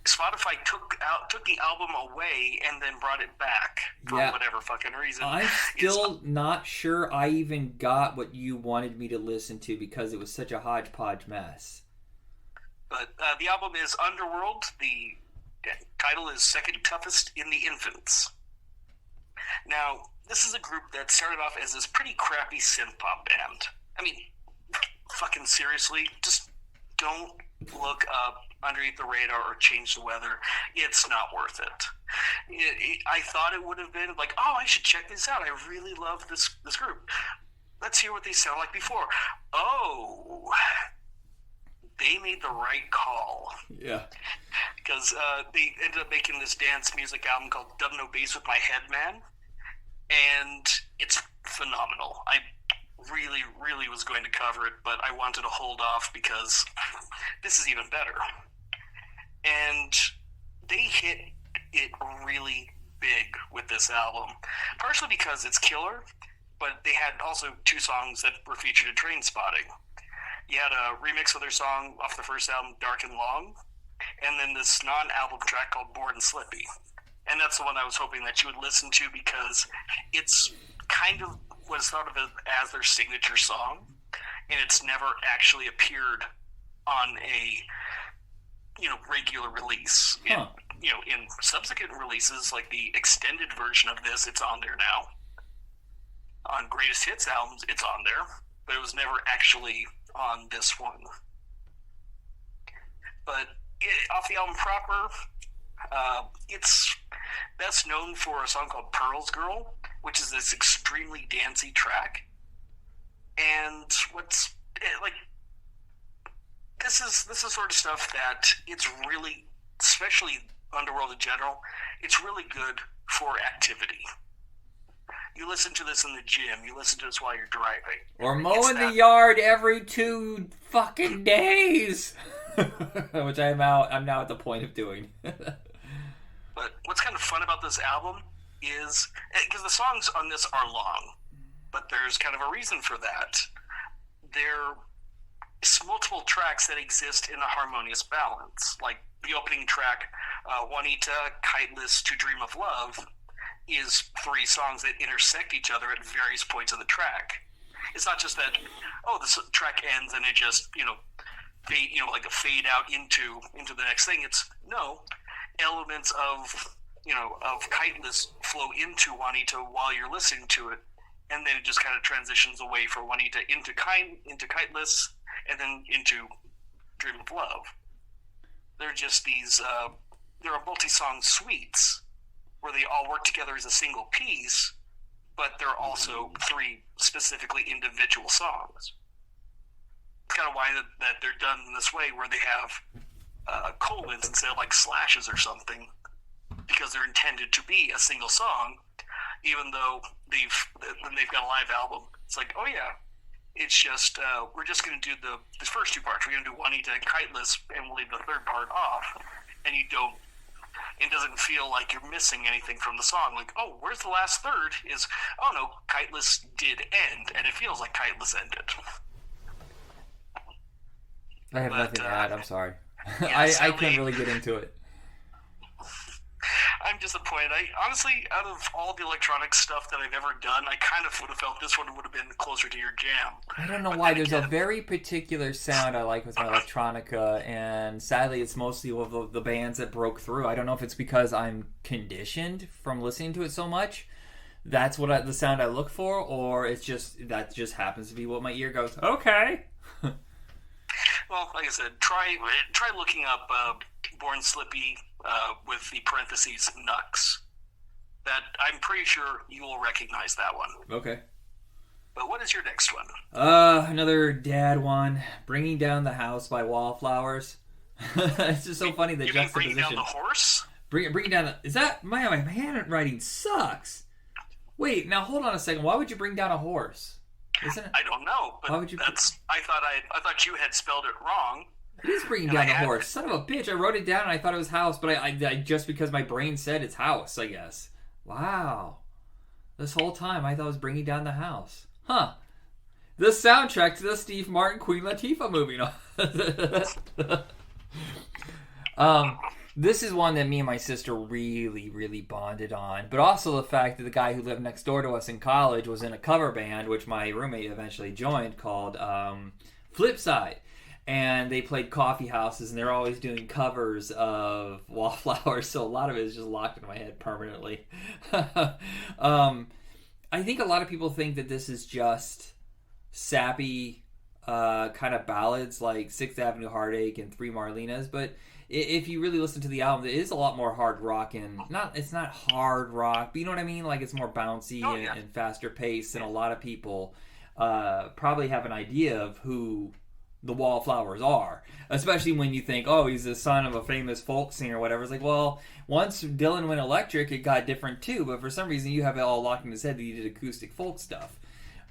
Spotify took the album away and then brought it back for whatever fucking reason. I'm still not sure I even got what you wanted me to listen to because it was such a hodgepodge mess. But the album is Underworld. The title is Second Toughest in the Infants. Now, this is a group that started off as this pretty crappy synth-pop band. I mean, fucking seriously, just don't look up Underneath the Radar or Change the Weather. It's not worth it. I thought it would have been like, oh, I should check this out. I really love this group. Let's hear what they sound like before. Oh, they made the right call. Yeah. Because they ended up making this dance music album called Dub No Bass with My Head Man. And it's phenomenal. I really, really was going to cover it, but I wanted to hold off because this is even better. And they hit it really big with this album, partially because it's killer, but they had also 2 songs that were featured in Train Spotting. You had a remix of their song off the first album, Dark and Long, and then this non-album track called Born Slippy. And that's the one I was hoping that you would listen to because it's kind of was thought of as their signature song, and it's never actually appeared on a regular release. Huh. In subsequent releases, like the extended version of this, it's on there now. On Greatest Hits albums, it's on there, but it was never actually on this one. But off the album proper, it's best known for a song called Pearl's Girl, which is this extremely dancey track. And what's like, this is sort of stuff that it's really, especially Underworld in general, it's really good for activity. You listen to this in the gym, you listen to this while you're driving. Or mowing the yard every 2 fucking days. Which I'm now at the point of doing. But what's kind of fun about this album is, because the songs on this are long, but there's kind of a reason for that. There's multiple tracks that exist in a harmonious balance. Like the opening track, Juanita, Kiteless, To Dream of Love, is 3 songs that intersect each other at various points of the track. It's not just that, this track ends and it just, fade, like a fade out into the next thing. It's elements of Kiteless flow into Juanita while you're listening to it, and then it just kind of transitions away from Juanita into Kiteless, and then into Dream of Love. They're just these, there are multi-song suites where they all work together as a single piece, but they're also 3 specifically individual songs. It's kind of why that they're done in this way, where they have colons instead of like slashes or something, because they're intended to be a single song, even though they've got a live album. It's like, oh yeah, it's just we're just going to do the first 2 parts. We're going to do Juanita and Kiteless, and we'll leave the 3rd part off, and it doesn't feel like you're missing anything from the song. Like, oh, where's the last third? Oh no, Kiteless did end, and it feels like Kiteless ended. I have nothing to add. I'm sorry. Yeah, I couldn't really get into it. I'm disappointed. Honestly, out of all the electronic stuff that I've ever done, I kind of would have felt this one would have been closer to your jam. I don't know why. There's a very particular sound I like with my electronica, and sadly it's mostly of the bands that broke through. I don't know if it's because I'm conditioned from listening to it so much. That's what the sound I look for, or it's just that just happens to be what my ear goes, okay. Well, like I said, try looking up Born Slippy with the parentheses Nux. That I'm pretty sure you will recognize that one. Okay. But what is your next one? Another dad one. Bringing Down the House by Wallflowers. It's just so funny, the you mean juxtaposition. Bringing Down the Horse? Bringing Down the... Is that... My handwriting sucks. Wait, now hold on a second. Why would you bring down a horse? Isn't it? I don't know, but Why would you I thought you had spelled it wrong. It is Bringing Down the Horse. Son of a bitch. I wrote it down and I thought it was House, but I just because my brain said it's House, I guess. Wow. This whole time I thought it was Bringing Down the House. Huh. The soundtrack to the Steve Martin Queen Latifah movie. This is one that me and my sister really, really bonded on. But also the fact that the guy who lived next door to us in college was in a cover band, which my roommate eventually joined, called Flipside. And they played coffee houses, and they're always doing covers of Wallflowers, so a lot of it is just locked in my head permanently. I think a lot of people think that this is just sappy kind of ballads like 6th Avenue Heartache and Three Marlenas, but if you really listen to the album, it is a lot more hard rock, and it's not hard rock, but you know what I mean? Like, it's more bouncy and faster paced, and a lot of people probably have an idea of who the Wallflowers are, especially when you think, oh, he's the son of a famous folk singer or whatever. It's like, well, once Dylan went electric, it got different too, but for some reason you have it all locked in his head that he did acoustic folk stuff.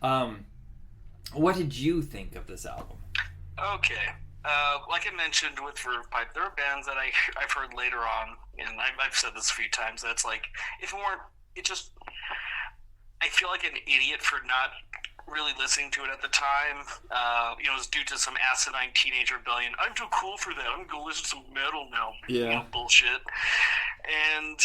What did you think of this album? Okay. Like I mentioned with Verve Pipe, there are bands that I've heard later on, and I've said this a few times, that's like, if it weren't, I feel like an idiot for not really listening to it at the time. It was due to some asinine teenage rebellion. I'm too cool for that. I'm going to go listen to some metal now. Yeah. Bullshit. And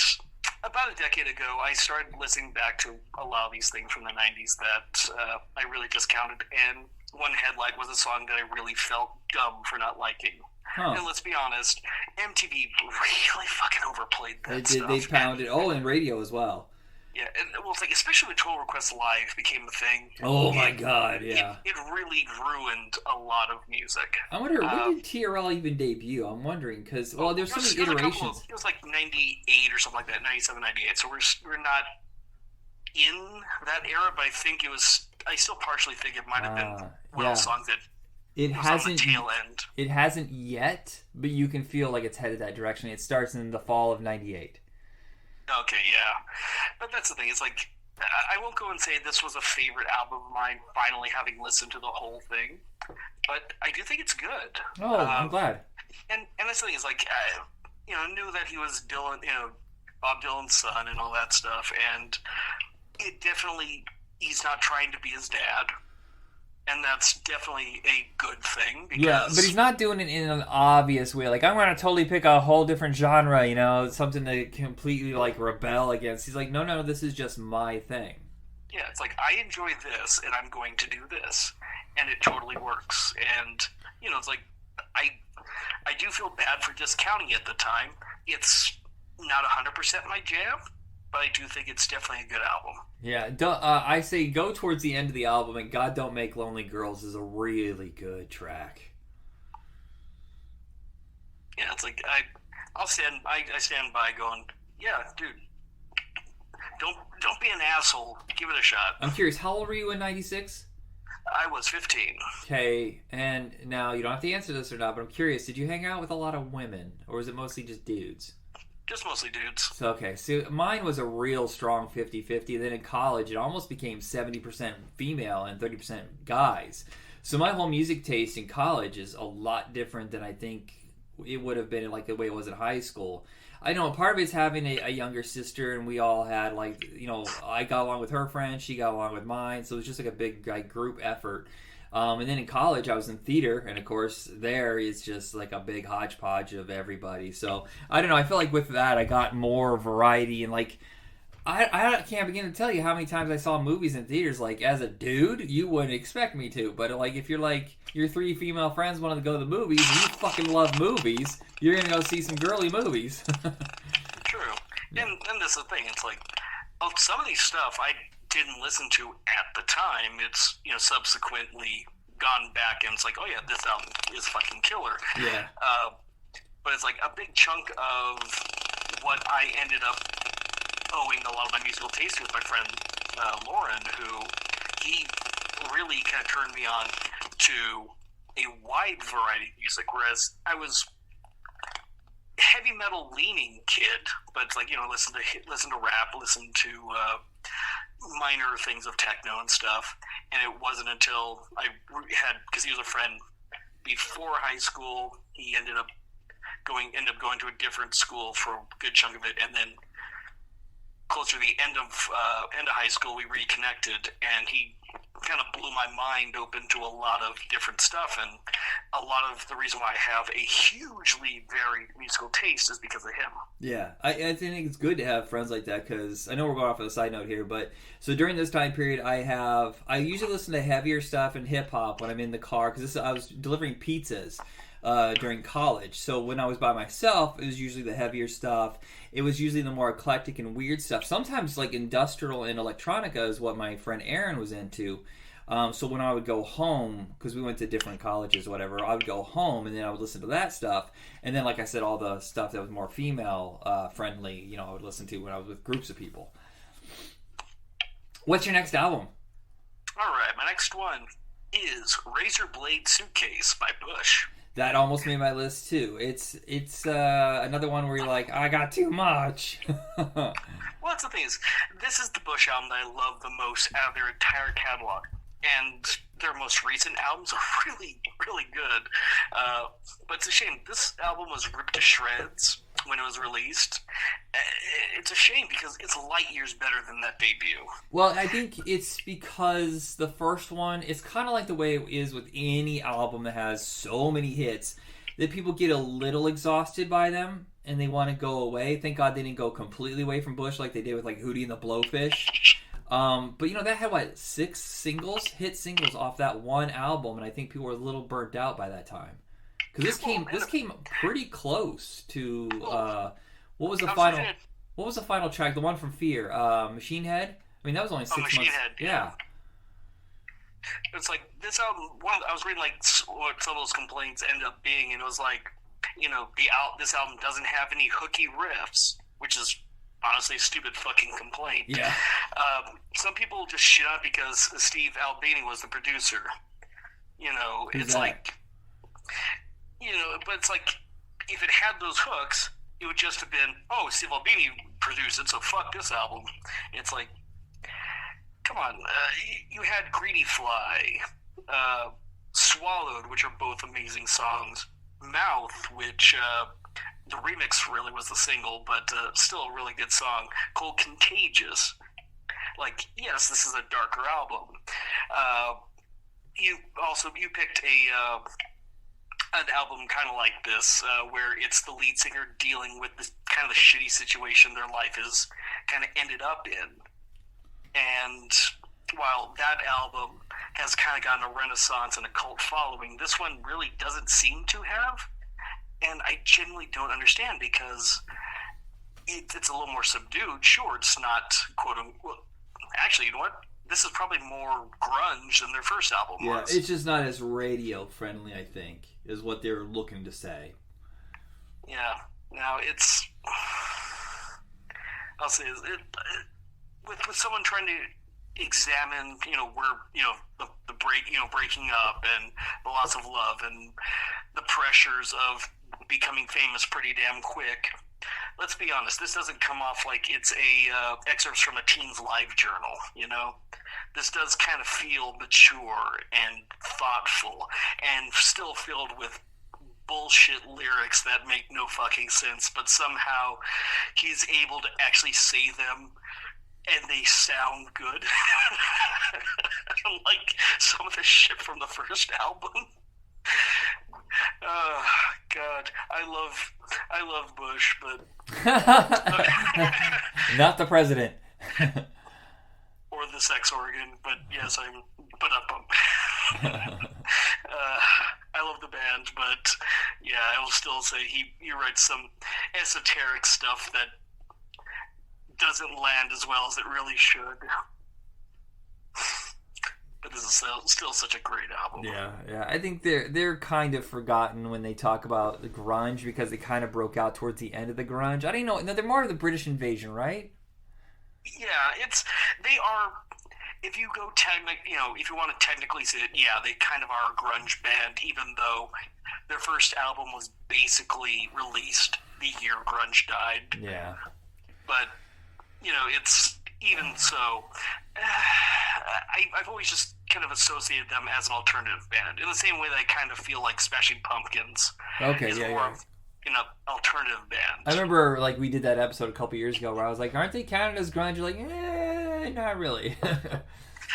about a decade ago, I started listening back to a lot of these things from the 90s that I really discounted. And one headlight was a song that I really felt dumb for not liking. Huh. And let's be honest, MTV really fucking overplayed that stuff. They pounded. And radio as well. Yeah, and well, it's like, especially when Total Request Live became a thing. Oh my god, yeah. It really ruined a lot of music. I wonder, when did TRL even debut? I'm wondering, because, there's so many iterations. It was like 98 or something like that, 97, 98, so we're not in that era, but I still partially think it might have been one of the songs that was on the tail end. It hasn't yet, but you can feel like it's headed that direction. It starts in the fall of 98. Okay, yeah. But that's the thing. It's like, I won't go and say this was a favorite album of mine, finally having listened to the whole thing. But I do think it's good. Oh, I'm glad. And that's the thing. Is like, knew that he was Dylan, Bob Dylan's son and all that stuff. And it definitely, he's not trying to be his dad. And that's definitely a good thing. Because but he's not doing it in an obvious way. Like, I'm going to totally pick a whole different genre, something to completely, rebel against. He's like, no, this is just my thing. Yeah, it's like, I enjoy this, and I'm going to do this. And it totally works. And, it's like, I do feel bad for discounting it at the time. It's not 100% my jam, but I do think it's definitely a good album. Yeah, I say go towards the end of the album, and God Don't Make Lonely Girls is a really good track. Yeah, it's like, I stand by going, yeah, dude, don't be an asshole. Give it a shot. I'm curious, how old were you in 96? I was 15. Okay, and now you don't have to answer this or not, but I'm curious, did you hang out with a lot of women, or was it mostly just dudes? Just mostly dudes. So mine was a real strong 50-50. Then in college, it almost became 70% female and 30% guys. So my whole music taste in college is a lot different than I think it would have been the way it was in high school. I know part of it's having a younger sister, and we all had I got along with her friends, she got along with mine, so it was just like a big group effort. And then in college, I was in theater, and of course, there is just like a big hodgepodge of everybody. So I don't know. I feel like with that, I got more variety, and I can't begin to tell you how many times I saw movies in theaters. Like, as a dude, you wouldn't expect me to, but if you're your three female friends wanted to go to the movies, and you fucking love movies, you're gonna go see some girly movies. True, and that's the thing. It's like, some of these stuff I didn't listen to at the time. It's subsequently gone back and it's like, oh yeah, this album is fucking killer. Yeah. But it's like a big chunk of what I ended up owing a lot of my musical taste to with my friend Lauren, who he really kind of turned me on to a wide variety of music, whereas I was heavy metal leaning kid, but it's like, listen to rap, listen to minor things of techno and stuff. And it wasn't until I had, because he was a friend before high school, he ended up going to a different school for a good chunk of it, and then closer to the end of high school, we reconnected, and he kind of blew my mind open to a lot of different stuff, and a lot of the reason why I have a hugely varied musical taste is because of him. Yeah, I think it's good to have friends like that, because I know we're going off on a side note here, but so during this time period, I usually listen to heavier stuff and hip hop when I'm in the car, because I was delivering pizzas during college. So when I was by myself, it was usually the heavier stuff. It was usually the more eclectic and weird stuff. Sometimes like industrial and electronica is what my friend Aaron was into. So when I would go home, because we went to different colleges or whatever, I would go home and then I would listen to that stuff. And then, like I said, all the stuff that was more female friendly, I would listen to when I was with groups of people. What's your next album? All right, my next one is Razor Blade Suitcase by Bush. That almost made my list too. It's another one where you're like, I got too much. Well, that's the thing is, this is the Bush album that I love the most out of their entire catalog. And their most recent albums are really, really good. But it's a shame. This album was ripped to shreds when it was released. It's a shame because it's light years better than that debut. Well, I think it's because the first one, it's kind of like the way it is with any album that has so many hits, that people get a little exhausted by them and they want to go away. Thank God they didn't go completely away from Bush like they did with like Hootie and the Blowfish. But that had 6 hit singles off that one album, and I think people were a little burnt out by that time. Because this came pretty close to what was the final track? The one from Fear, Machine Head. I mean, that was only 6 months. Machine Head, yeah. It's like this album. I was reading like what some of those complaints ended up being, and it was like, this album doesn't have any hooky riffs, which is honestly a stupid fucking complaint. Yeah. Some people just shit on it because Steve Albini was the producer. It's like, but it's like, if it had those hooks, it would just have been, oh, Steve Albini produced it, so fuck this album. It's like, come on. You had Greedy Fly, Swallowed, which are both amazing songs, Mouth, which the remix really was the single, but still a really good song, called Contagious. Like, yes, this is a darker album. You picked an album kind of like this, where it's the lead singer dealing with this kind of the shitty situation their life has kind of ended up in. And while that album has kind of gotten a renaissance and a cult following, this one really doesn't seem to have. And I genuinely don't understand, because it's a little more subdued. Sure, it's not quote-unquote... Actually, you know what? This is probably more grunge than their first album was. Yeah, it's just not as radio-friendly, I think, is what they're looking to say. Yeah. Now, it's... I'll say, with someone trying to examine, where, the breaking up and the loss of love and the pressures of becoming famous pretty damn quick. Let's be honest, this doesn't come off like it's excerpts from a teen's live journal, This does kind of feel mature and thoughtful and still filled with bullshit lyrics that make no fucking sense, but somehow he's able to actually say them and they sound good. Like some of the shit from the first album. Oh God, I love Bush, but not the president. Or the sex organ, but yes, I love the band, but yeah, I will still say he writes some esoteric stuff that doesn't land as well as it really should. But this is still such a great album. Yeah. I think they're kind of forgotten when they talk about the grunge, because they kind of broke out towards the end of the grunge. I don't know. No, they're more of the British Invasion, right? Yeah, they are. If you go if you want to technically say it, yeah, they kind of are a grunge band, even though their first album was basically released the year grunge died. Yeah. But it's even so. I've always just kind of associated them as an alternative band in the same way that I kind of feel like Smashing Pumpkins is more of an alternative band. I remember like we did that episode a couple years ago where I was like, aren't they Canada's grunge? You're like, not really.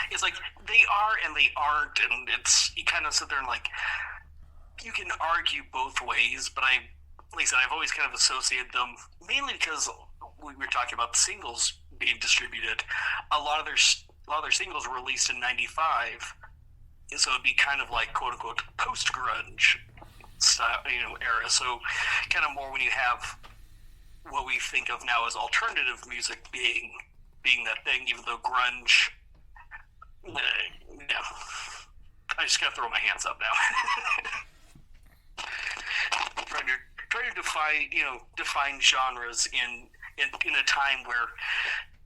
It's like they are and they aren't, and it's, you kind of sit there and like, you can argue both ways, but like I said, I've always kind of associated them mainly because we were talking about the singles being distributed. A lot of their singles were released in '95, so it'd be kind of like quote unquote post grunge style, era. So kind of more when you have what we think of now as alternative music being that thing, even though grunge. No, I just gotta throw my hands up now. trying to define genres in a time where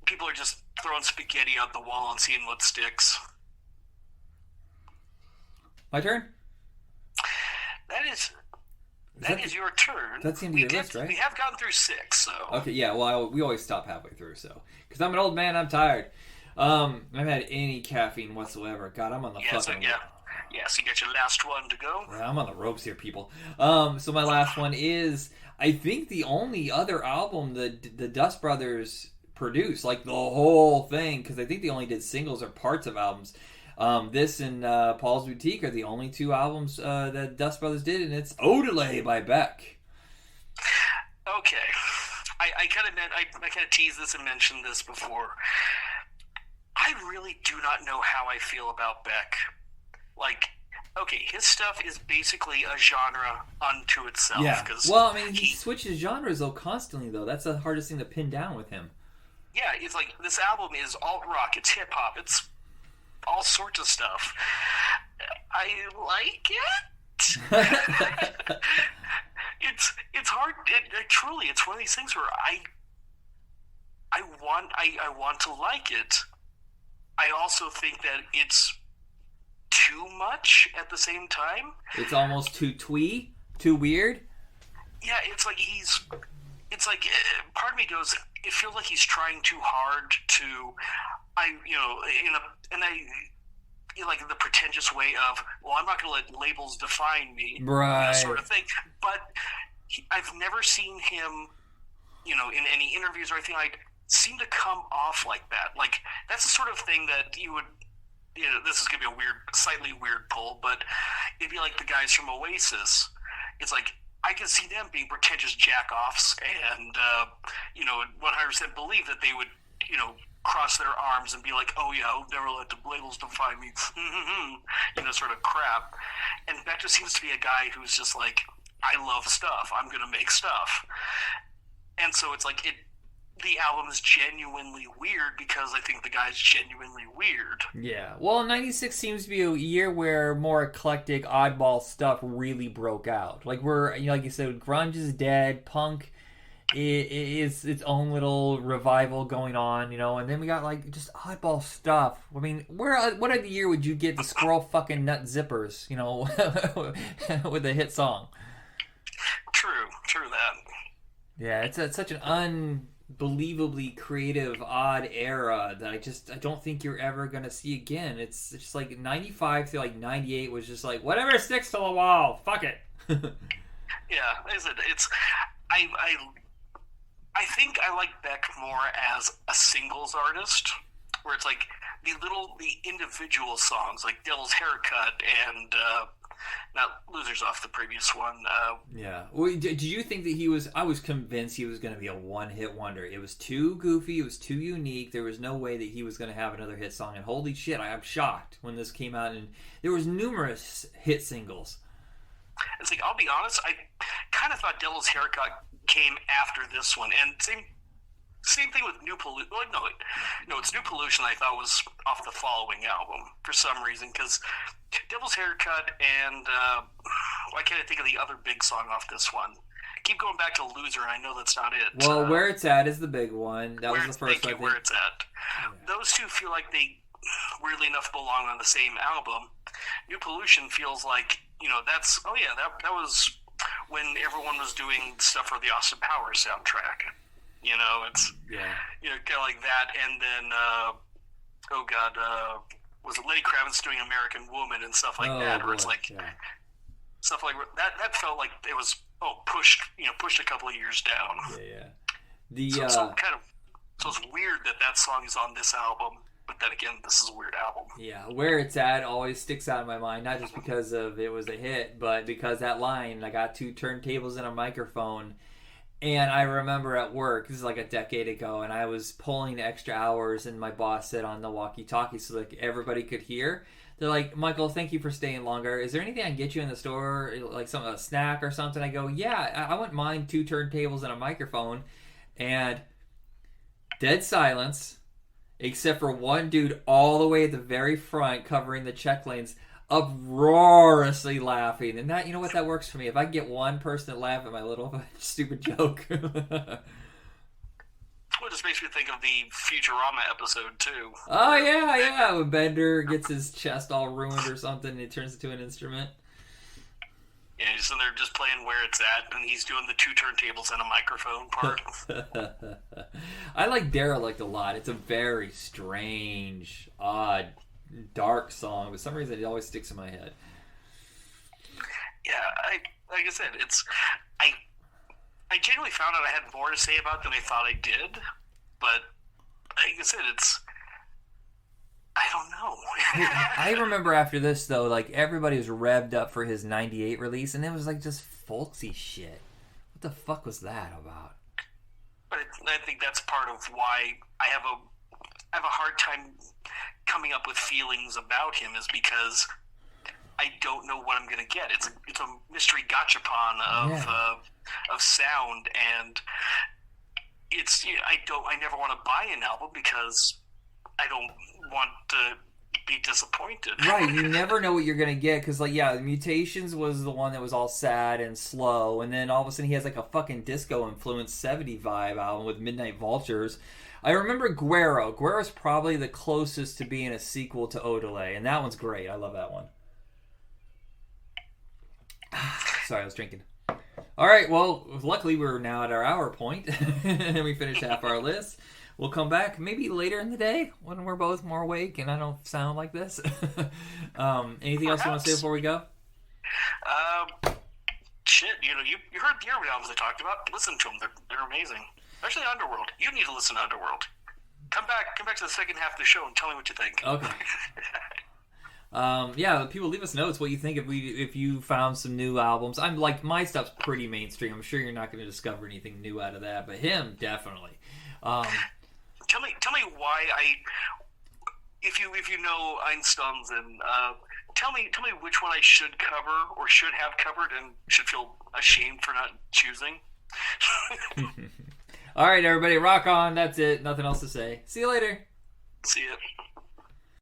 people are just throwing spaghetti out the wall and seeing what sticks. My turn? That is your turn. That seemed to be a list, right? We have gotten through 6, so. Okay, yeah, well, we always stop halfway through, so. Because I'm an old man, I'm tired. I haven't had any caffeine whatsoever. God, I'm on the fucking... Yeah, so you got your last one to go. Yeah, I'm on the ropes here, people. So my last one is, I think, the only other album that the Dust Brothers produced, like the whole thing, because I think they only did singles or parts of albums. This and Paul's Boutique are the only 2 albums that Dust Brothers did, and it's Odelay by Beck. Okay. I kind of teased this and mentioned this before. I really do not know how I feel about Beck. Like, okay, his stuff is basically a genre unto itself. Yeah. Well, I mean, he switches genres, though, constantly, though. That's the hardest thing to pin down with him. Yeah, it's like, this album is alt-rock, it's hip-hop, it's all sorts of stuff. I like it. It's hard. Truly, it's one of these things where I want to like it. I also think that it's too much at the same time. It's almost too twee, too weird. Yeah, it's like part of me goes, it feels like he's trying too hard to, like the pretentious way of, well, I'm not going to let labels define me, right? Sort of thing. But I've never seen him, in any interviews or anything like, seem to come off like that. Like, that's the sort of thing that you would, this is going to be a slightly weird pull, but it'd be like the guys from Oasis. It's like, I can see them being pretentious jack-offs and, 100% believe that they would, cross their arms and be like, oh yeah, I'll never let the labels define me, sort of crap. And Beck just seems to be a guy who's just like, I love stuff, I'm going to make stuff. And so it's like, the album is genuinely weird because I think the guy's genuinely weird. Yeah. Well, 96 seems to be a year where more eclectic, oddball stuff really broke out. Like, like you said, grunge is dead, punk is its own little revival going on, and then we got, like, just oddball stuff. I mean, what other year would you get the Squirrel fucking Nut Zippers, with a hit song? True that. Yeah, it's such an unbelievably creative, odd era that I don't think you're ever gonna see again. It's just like 95 to like 98 was just like, whatever sticks to the wall, fuck it. Yeah, I think I like Beck more as a singles artist, where it's like the individual songs, like Devil's Haircut and not Losers off the previous one. Yeah. Well, did you think that I was convinced he was going to be a one-hit wonder. It was too goofy. It was too unique. There was no way that he was going to have another hit song. And holy shit, I'm shocked when this came out. And there was numerous hit singles. It's like, I'll be honest, I kind of thought Devil's Haircut came after this one. And same thing with New Pollution. No, it's New Pollution I thought was off the following album for some reason, because Devil's Haircut and why can't I think of the other big song off this one? I keep going back to Loser, and I know that's not it. Well, Where It's At is the big one. That was the first one. Where It's At. Yeah. Those two feel like they, weirdly enough, belong on the same album. New Pollution feels like, that was when everyone was doing stuff for the Austin Powers soundtrack. It's kind of like that, and then was it Lenny Kravitz doing American Woman and stuff like that, where it's like stuff like that. That felt like it was pushed a couple of years down. Yeah. So it's weird that song is on this album. But then again, this is a weird album. Yeah, Where It's At always sticks out in my mind, not just because of it was a hit, but because that line, I got 2 turntables and a microphone. And I remember at work, this is like a decade ago, and I was pulling extra hours, and my boss said on the walkie-talkie so like everybody could hear. They're like, Michael, thank you for staying longer. Is there anything I can get you in the store, like a snack or something? I go, yeah, I wouldn't mind 2 turntables and a microphone. And dead silence. Except for one dude all the way at the very front covering the check lanes, uproariously laughing. And that, you know what, that works for me. If I can get one person to laugh at my little stupid joke. Well, it just makes me think of the Futurama episode, too. Oh, yeah. When Bender gets his chest all ruined or something and it turns into an instrument. Yeah, so they're just playing Where It's At, and he's doing the 2 turntables and a microphone part. I like Derelict a lot. It's a very strange, odd, dark song. For some reason, it always sticks in my head. Yeah, like I said, I genuinely found out I had more to say about it than I thought I did. But, like I said, I don't know. I remember after this, though, like, everybody was revved up for his 98 release, and it was, like, just folksy shit. What the fuck was that about? But I think that's part of why I have a hard time coming up with feelings about him, is because I don't know what I'm going to get. It's a mystery gachapon of sound, and I never want to buy an album because I don't want to be disappointed. Right, you never know what you're going to get, because, like, yeah, Mutations was the one that was all sad and slow, and then all of a sudden he has, like, a fucking disco-influenced 70 vibe album with Midnight Vultures. I remember Guero. Guero's probably the closest to being a sequel to Odelay, and that one's great. I love that one. Sorry, I was drinking. All right, well, luckily we're now at our hour point, and we finished half our list. We'll come back maybe later in the day when we're both more awake and I don't sound like this. Anything else you want to say before we go? Shit, you heard the Urban albums I talked about. Listen to them; they're amazing. Especially Underworld. You need to listen to Underworld. Come back to the second half of the show and tell me what you think. Okay. Yeah, people leave us notes what you think if you found some new albums. I'm like, my stuff's pretty mainstream. I'm sure you're not going to discover anything new out of that, but him definitely. Tell me why if you know Einsteinsen, tell me which one I should cover or should have covered and should feel ashamed for not choosing. All right, everybody, rock on. That's it. Nothing else to say. See you later. See ya.